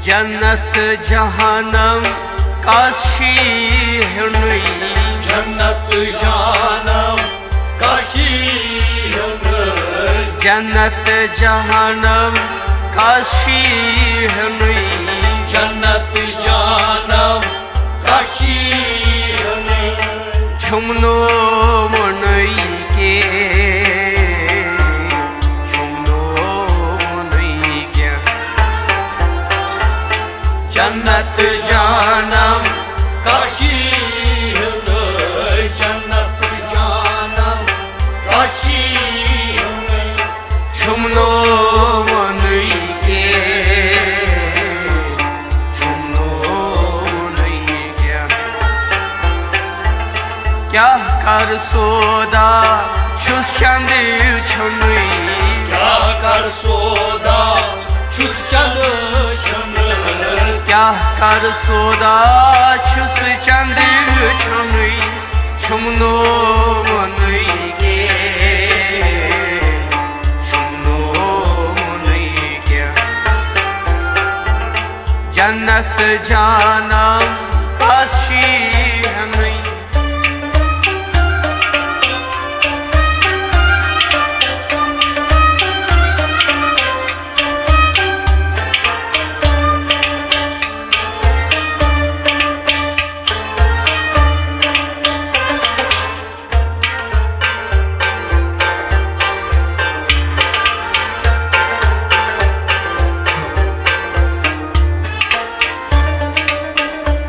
जन्नत जहानम काशी हुनुई जन्नत जहानम काशी हुनुई जन्नत जहानम काशी हुनुई जन्नत जहानम काशी हुनुई छुमनो मुनई के जन्नत जानम काशी हुनुई जन्नत जानम काशी हुनुई छुमनो मुनई के छुमनो मुनई क्या कर सोदा शुस चंद छुनुई क्या कर सोदा शुस चंद क्या कर सोदा छुस चंद छुनुई छुमनो मुनई के छुमनो मुनई क्या जन्नत जानम Kashi हुनुई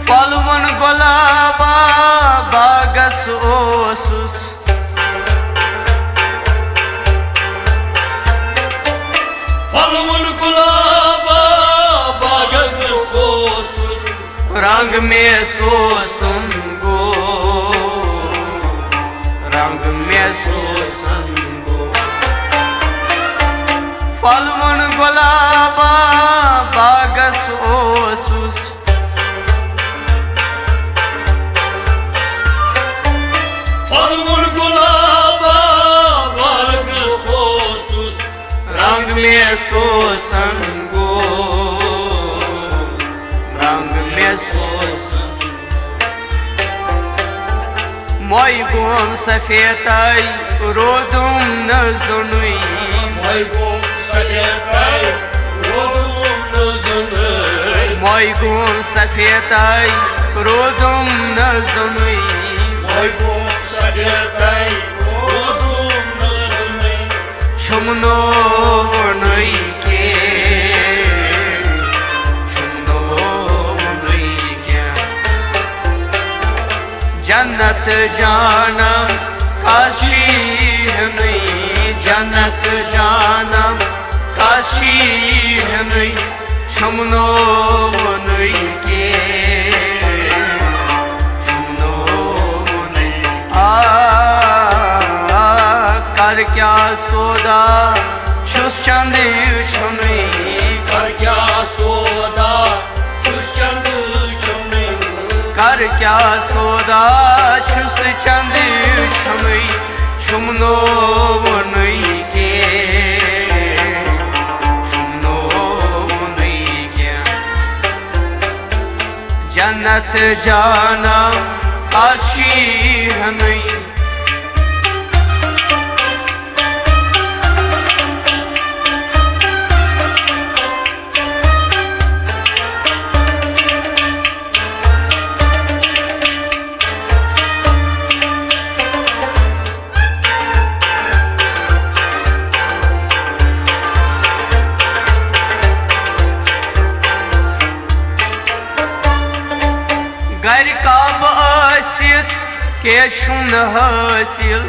Falmun golaba bagas osus Falmun golaba bagas osus रंग में सोसंगो रंग में सोसंगो falmun golaba bagas osus Falmun golaba bagas osus रंग में सोसंगो रंग में सोसंगो मोई गुम सफेदाई रोदुम नजुनुई Moy gum sefetay rodum nuzunay मोई गुम सफेदाई रोदुम नजुनुई Moy gum sefetay rodum nuzunay छुमनो Munai के छुमनो मुनई क्या जन्नत जानम काशी हुनुई जन्नत जानम काशी हुनुई छुमनो मुनई के छुमनो मुनई कर क्या सोदा शुस चंद छुनुई कर क्या सोदा शुस चंद छुनुई कर क्या सोदा शुस चंद छुनुई छुमनो मुनई के छुमनो मुनई क्या जन्नत जानम काशी हुनुई घर काब आसित के छुन हासिल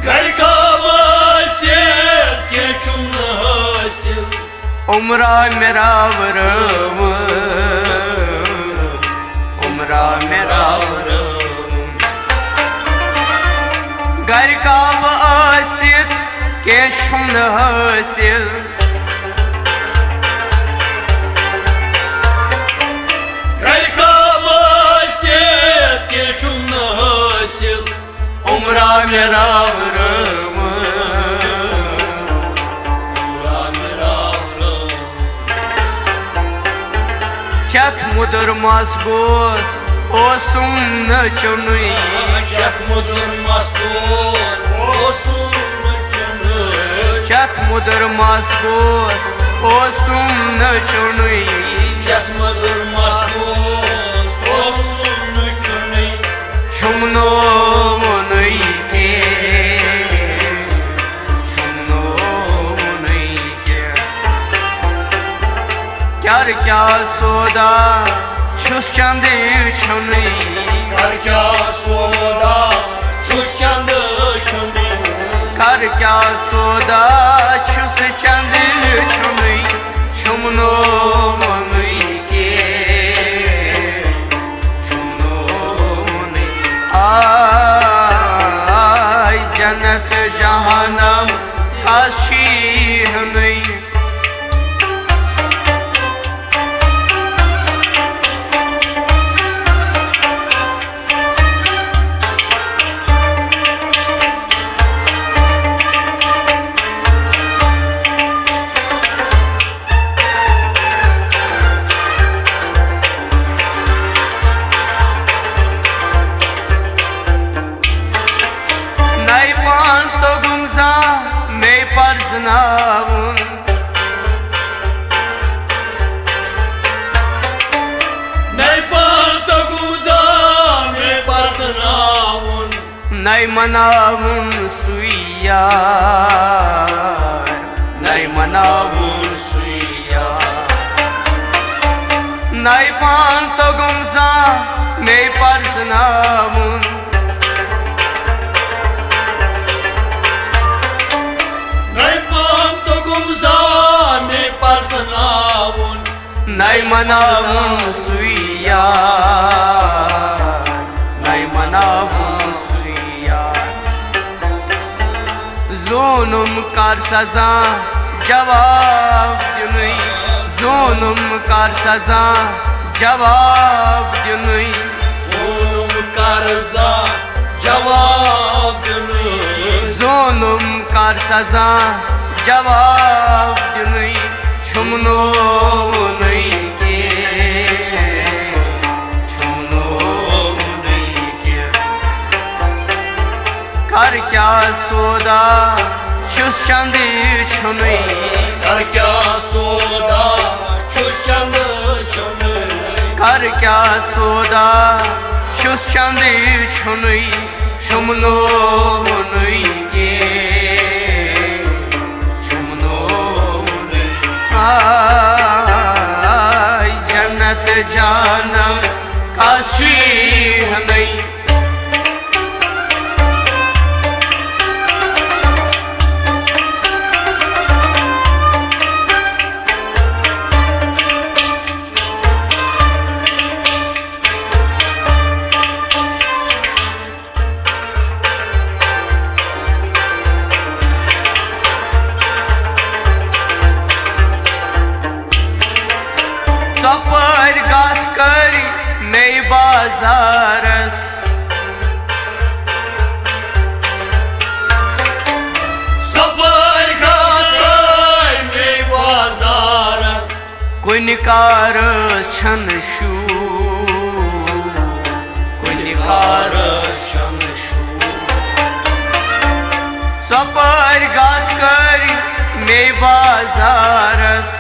घर काब आसित के छुन हासिल उमरा मेरा वरम उमरा मेरा वरम घर काब आसित के छुन हासिल मेरा वरम mudur masgos olsun nöçünü. Çet mudur masur olsun nöçünü. Çet mudur masgos olsun nöçünü. Çet mudur masur olsun nöçünü. Çumno munuyke, çumno munuyke. Kar kya soda, çus çandi çuni. Kar kya soda, çus çandi çuni. Kar kya soda, çus çandi çuni. Çumno munuyke, çumno munuyke. Ay cennet cahanam kaşi hınıy. Nay pan to gumza me parznavun. Nay parta guza me parsanavun. Nay manavun suyar. Nay manavun suyar. Nay pan to gumza me parznavun. Nay parta guza me parsanavun. Nay manavun suyar. Nay manavun suyar. Zulüm kar saza cevap günü. Zulüm kar saza cevap günü. Zulüm karza cevap günü. Zulüm kar saza cevap günü. Çumno munuyke, çumno munuyke. Kar kya soda, çus çandi çuni. Kar kya soda, çus çandi çuni. Kar kya soda, çus çandi çuni. Çumno munuyke, çumno munuyke. Ay cennet canım kaşi hınıy. Sapar gat kari mey bazaras. Sapar katay me bazaras. Kunikarız çan şu, kunikarız çan şu. Sapar gat kari mey bazaras.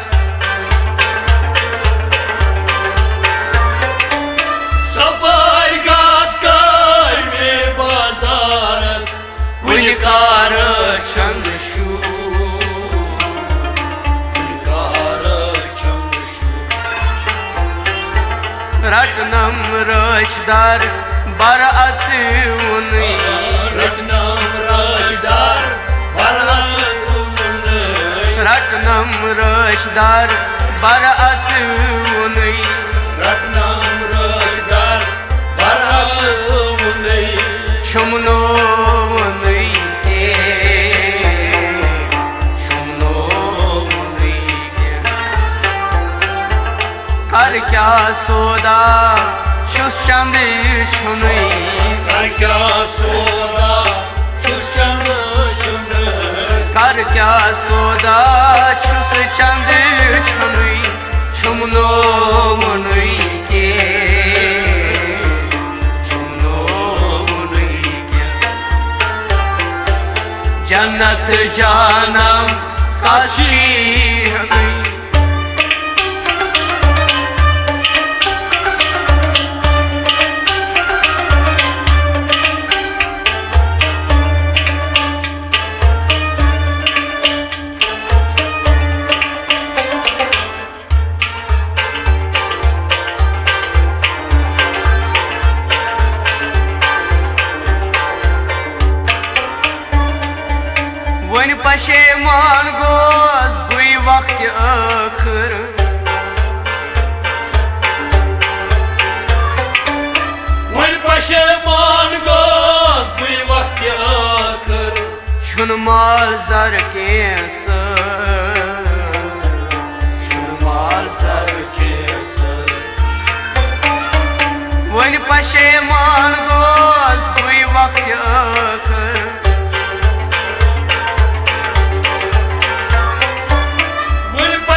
Sapar katkay me bazaras. Kunikarız çan şu. Karız çanşu. Ratnam rachdar bar atsuni. Ratnam rajdar barasunne. Ratnam rachdar bar atsuni. Ratnam rajdar barasunne. Çumno munuyke, çumno munuyke. Kar kya soda, çus çandi çuni. Kar kya soda, çus çandi çuni. Kar kya soda, çus çandi çuni. Çumno munuyke, जन्नत जानम काशी हमें one पशेमान गोस बुई वक्त आखिर one पशेमान गोस बुई वक्त आखिर छुन माल जर के छुन माल जर के वन पशेमान गोस बुई वक्त आखिर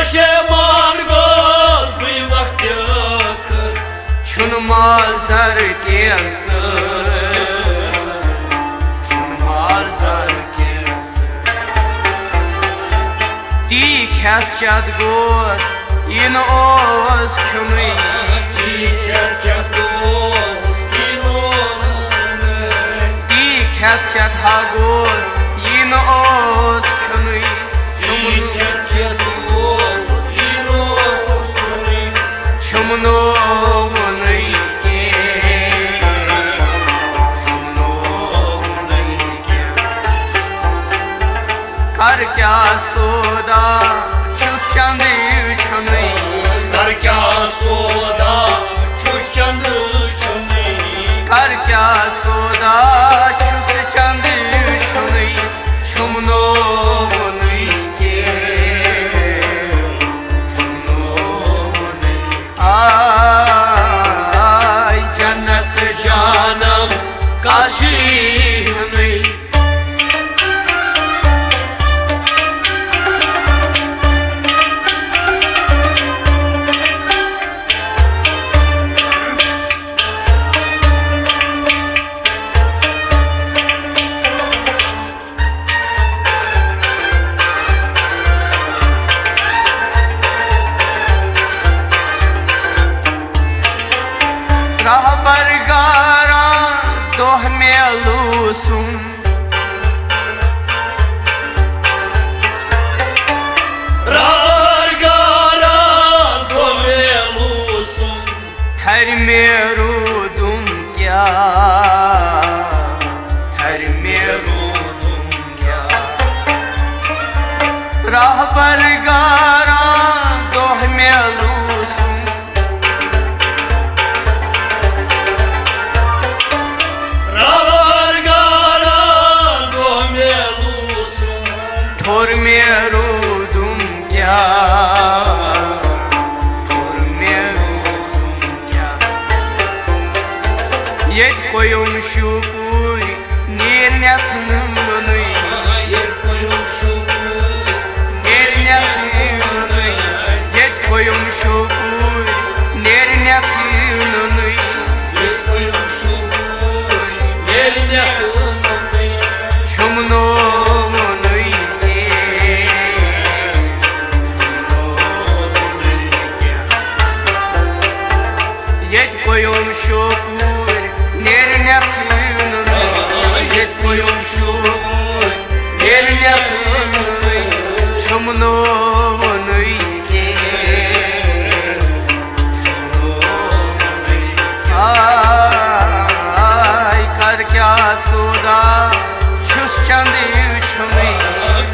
पशेमान गोस बुई वक्त आखिर छुन माल जर के छुन माल जर के ती ख्यात चत गोस इन ओस खुनी ती ख्यात चत हा गोस इन ओस खुनी Shumno munike Shumno munike Kar kya soda Chus chandi chuni Kar kya soda Chus chandi chuni Kar kya soda Chus chandi chuni Shumno जन्नत जानम काशी हमें रहबर गारा दोह में लूसुम रहबर गारा दोह में लूसुम थर में रूदुम क्या थर में रूदुम क्या रहबर गारा दोह में लूसुम ठोर में रूदुम क्या ठोर में रूदुम क्या येत कोयुम शुकुर निर्न्यत नुनुई येत कोयुम शुकुर निर्न्यत नुनुई येत कोयुम शुकुर निर्न्यत नुनुई येत कोयुम शुकुर निर्न्यत नुनुई शुमनो koyum şukur nernatını yet koyum şukur nernatını şumno munuike ay kar kya soda şus çandi çumi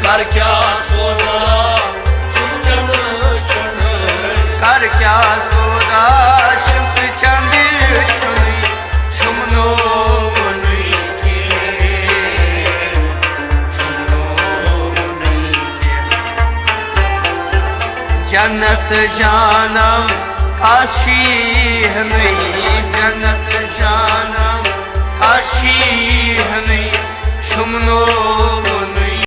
kar kya soda şus çandi çumi kar kya soda şus çandi çumi şumno munuike şumno munuike जन्नत जानम काशी हमें जन्नत जानम काशी हमें शुमनो